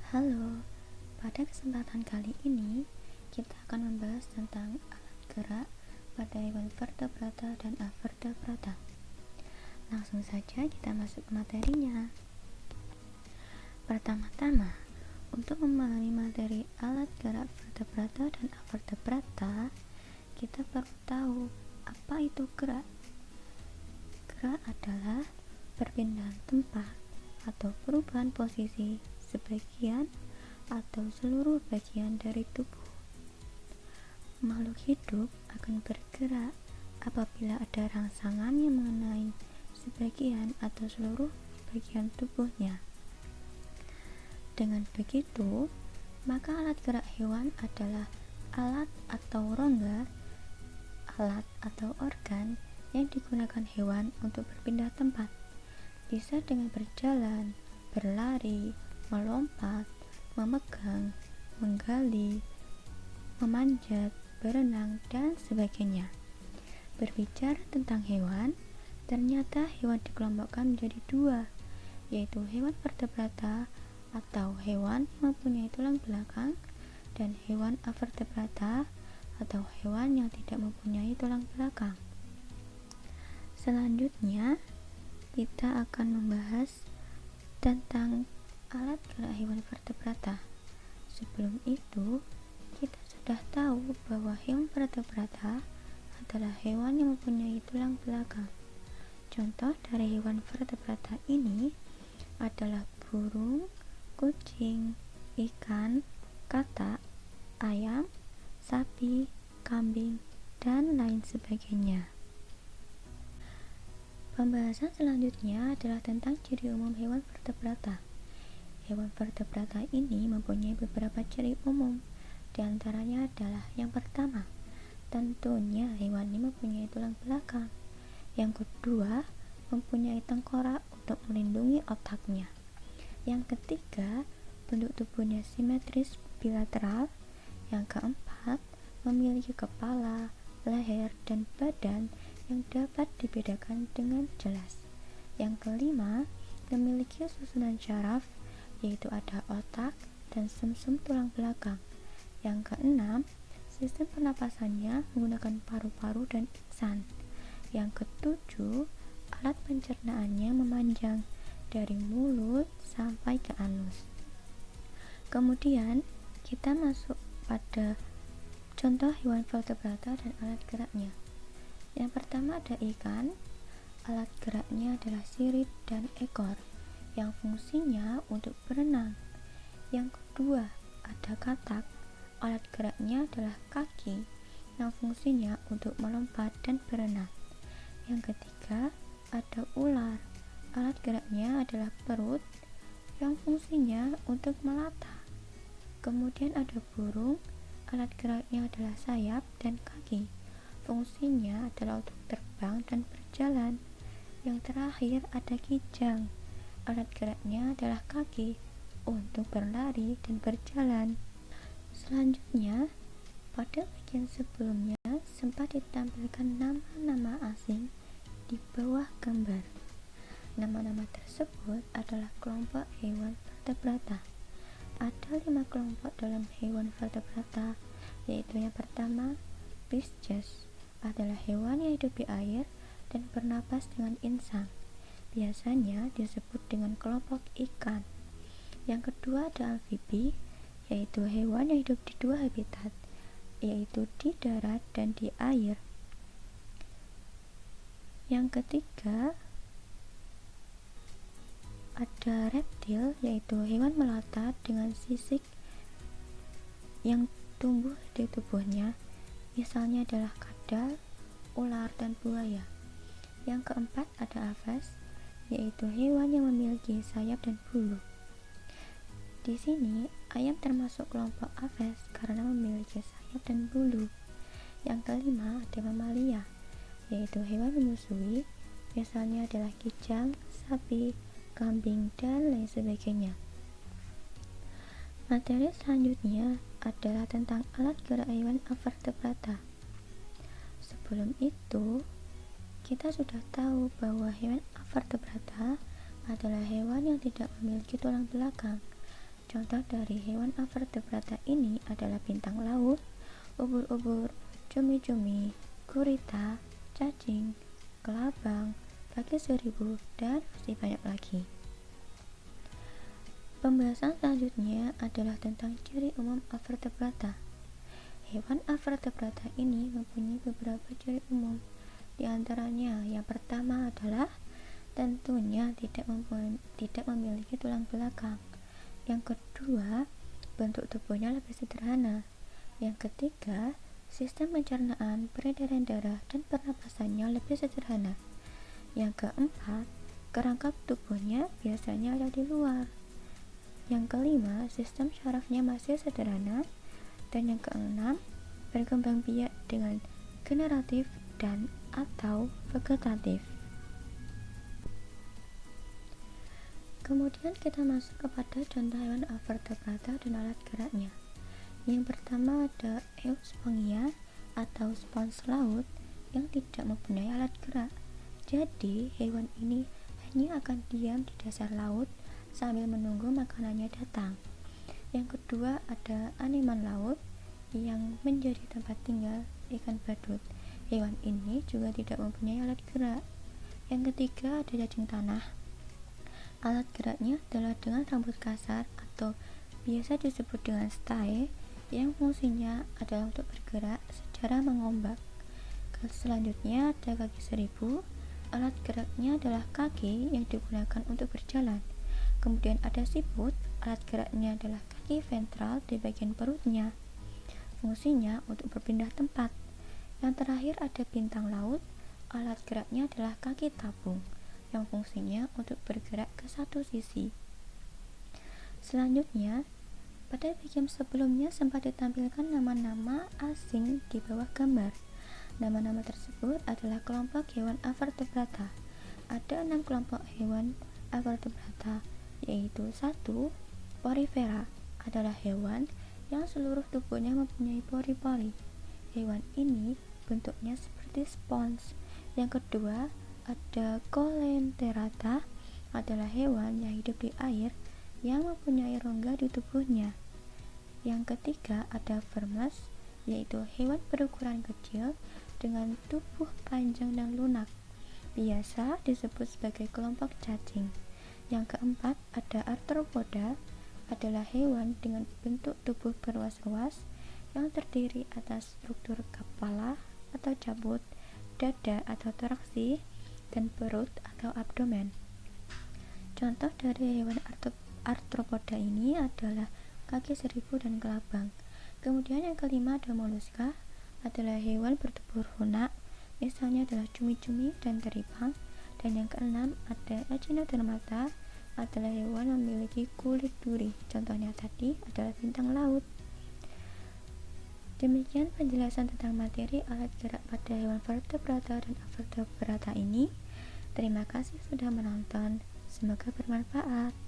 Halo, pada kesempatan kali ini kita akan membahas tentang alat gerak pada hewan vertebrata dan avertebrata. Langsung saja kita masuk ke materinya. Pertama-tama, untuk memahami materi alat gerak vertebrata dan avertebrata, kita perlu tahu apa itu gerak. Gerak adalah perpindahan tempat atau perubahan posisi sebagian atau seluruh bagian dari tubuh. Makhluk hidup akan bergerak apabila ada rangsangan yang mengenai sebagian atau seluruh bagian tubuhnya. Dengan begitu, maka alat gerak hewan adalah alat atau rongga, alat atau organ yang digunakan hewan untuk berpindah tempat. Bisa dengan berjalan, berlari, melompat, memegang, menggali, memanjat, berenang, dan sebagainya. Berbicara tentang hewan, ternyata hewan dikelompokkan menjadi dua, yaitu hewan vertebrata atau hewan yang mempunyai tulang belakang dan hewan avertebrata atau hewan yang tidak mempunyai tulang belakang. Selanjutnya, kita akan membahas tentang alat gerak hewan vertebrata. Sebelum itu, kita sudah tahu bahwa hewan vertebrata adalah hewan yang mempunyai tulang belakang. Contoh dari hewan vertebrata ini adalah burung, kucing, ikan, katak, ayam, sapi, kambing, dan lain sebagainya. Pembahasan selanjutnya adalah tentang ciri umum hewan vertebrata. Hewan vertebrata ini mempunyai beberapa ciri umum. Di antaranya adalah yang pertama, tentunya hewan ini mempunyai tulang belakang. Yang kedua, mempunyai tengkorak untuk melindungi otaknya. Yang ketiga, bentuk tubuhnya simetris bilateral. Yang keempat, memiliki kepala, leher, dan badan yang dapat dibedakan dengan jelas. Yang kelima, memiliki susunan syaraf, yaitu ada otak dan sumsum tulang belakang. Yang keenam, sistem pernapasannya menggunakan paru-paru dan insan. Yang ketujuh, alat pencernaannya memanjang dari mulut sampai ke anus. Kemudian kita masuk pada contoh hewan vertebrata dan alat geraknya. Yang pertama ada ikan. Alat geraknya adalah sirip dan ekor yang fungsinya untuk berenang. Yang kedua ada katak. Alat geraknya adalah kaki yang fungsinya untuk melompat dan berenang. Yang ketiga ada ular. Alat geraknya adalah perut yang fungsinya untuk melata. Kemudian ada burung. Alat geraknya adalah sayap dan kaki. Fungsinya adalah untuk terbang dan berjalan. Yang terakhir ada kijang. Alat geraknya adalah kaki untuk berlari dan berjalan. Selanjutnya, pada bagian sebelumnya sempat ditampilkan nama-nama asing di bawah gambar. Nama-nama tersebut adalah kelompok hewan vertebrata. Ada 5 kelompok dalam hewan vertebrata, yaitu yang pertama, Pisces adalah hewan yang hidup di air dan bernapas dengan insang. Biasanya disebut dengan kelompok ikan. Yang kedua ada amfibi, yaitu hewan yang hidup di dua habitat, yaitu di darat dan di air. Yang ketiga ada reptil, yaitu hewan melata dengan sisik yang tumbuh di tubuhnya, misalnya adalah kadal, ular, dan buaya. Yang keempat ada aves, yaitu hewan yang memiliki sayap dan bulu. Di sini ayam termasuk kelompok aves karena memiliki sayap dan bulu. Yang kelima ada mamalia, yaitu hewan menyusui, misalnya adalah kijang, sapi, kambing, dan lain sebagainya. Materi selanjutnya adalah tentang alat gerak hewan avertebrata. Sebelum itu, kita sudah tahu bahwa hewan avertebrata adalah hewan yang tidak memiliki tulang belakang. Contoh dari hewan avertebrata ini adalah bintang laut, ubur-ubur, cumi-cumi, gurita, cacing, kelabang, kaki seribu, dan masih banyak lagi. Pembahasan selanjutnya adalah tentang ciri umum avertebrata. Hewan avertebrata ini mempunyai beberapa ciri umum. Di antaranya, yang pertama adalah tentunya tidak memiliki tulang belakang. Yang kedua, bentuk tubuhnya lebih sederhana. Yang ketiga, sistem pencernaan, peredaran darah, dan pernapasannya lebih sederhana. Yang keempat, kerangka tubuhnya biasanya ada di luar. Yang kelima, sistem syarafnya masih sederhana. Dan yang keenam, berkembang biak dengan generatif dan atau vegetatif. Kemudian kita masuk kepada contoh hewan avertebrata dan alat geraknya. Yang pertama ada Euspongia atau spons laut yang tidak mempunyai alat gerak. Jadi hewan ini hanya akan diam di dasar laut sambil menunggu makanannya datang. Yang kedua ada aneman laut yang menjadi tempat tinggal ikan badut. Hewan ini juga tidak mempunyai alat gerak. Yang ketiga ada cacing tanah. Alat geraknya adalah dengan rambut kasar atau biasa disebut dengan stae yang fungsinya adalah untuk bergerak secara mengombak. Selanjutnya ada kaki seribu. Alat geraknya adalah kaki yang digunakan untuk berjalan. Kemudian ada siput, alat geraknya adalah kaki ventral di bagian perutnya. Fungsinya untuk berpindah tempat. Yang terakhir ada bintang laut, alat geraknya adalah kaki tabung, yang fungsinya untuk bergerak ke satu sisi. Selanjutnya, pada bagian sebelumnya sempat ditampilkan nama-nama asing di bawah gambar. Nama-nama tersebut adalah kelompok hewan avertebrata. Ada 6 kelompok hewan avertebrata, yaitu 1. Porifera adalah hewan yang seluruh tubuhnya mempunyai pori-pori. Hewan ini bentuknya seperti spons. Yang kedua, ada Coelenterata adalah hewan yang hidup di air yang mempunyai rongga di tubuhnya. Yang ketiga, ada Vermes, yaitu hewan berukuran kecil dengan tubuh panjang dan lunak. Biasa disebut sebagai kelompok cacing. Yang keempat, ada Arthropoda, adalah hewan dengan bentuk tubuh berruas-ruas yang terdiri atas struktur kepala atau cabut, dada atau toraksi, dan perut atau abdomen. Contoh dari hewan arthropoda ini adalah kaki seribu dan kelabang. Kemudian yang kelima ada moluska, adalah hewan bertubuh lunak, misalnya adalah cumi-cumi dan teripang. Dan yang keenam ada Echinodermata, adalah hewan memiliki kulit duri. Contohnya tadi adalah bintang laut. Demikian penjelasan tentang materi alat gerak pada hewan vertebrata dan avertebrata ini. Terima kasih sudah menonton. Semoga bermanfaat.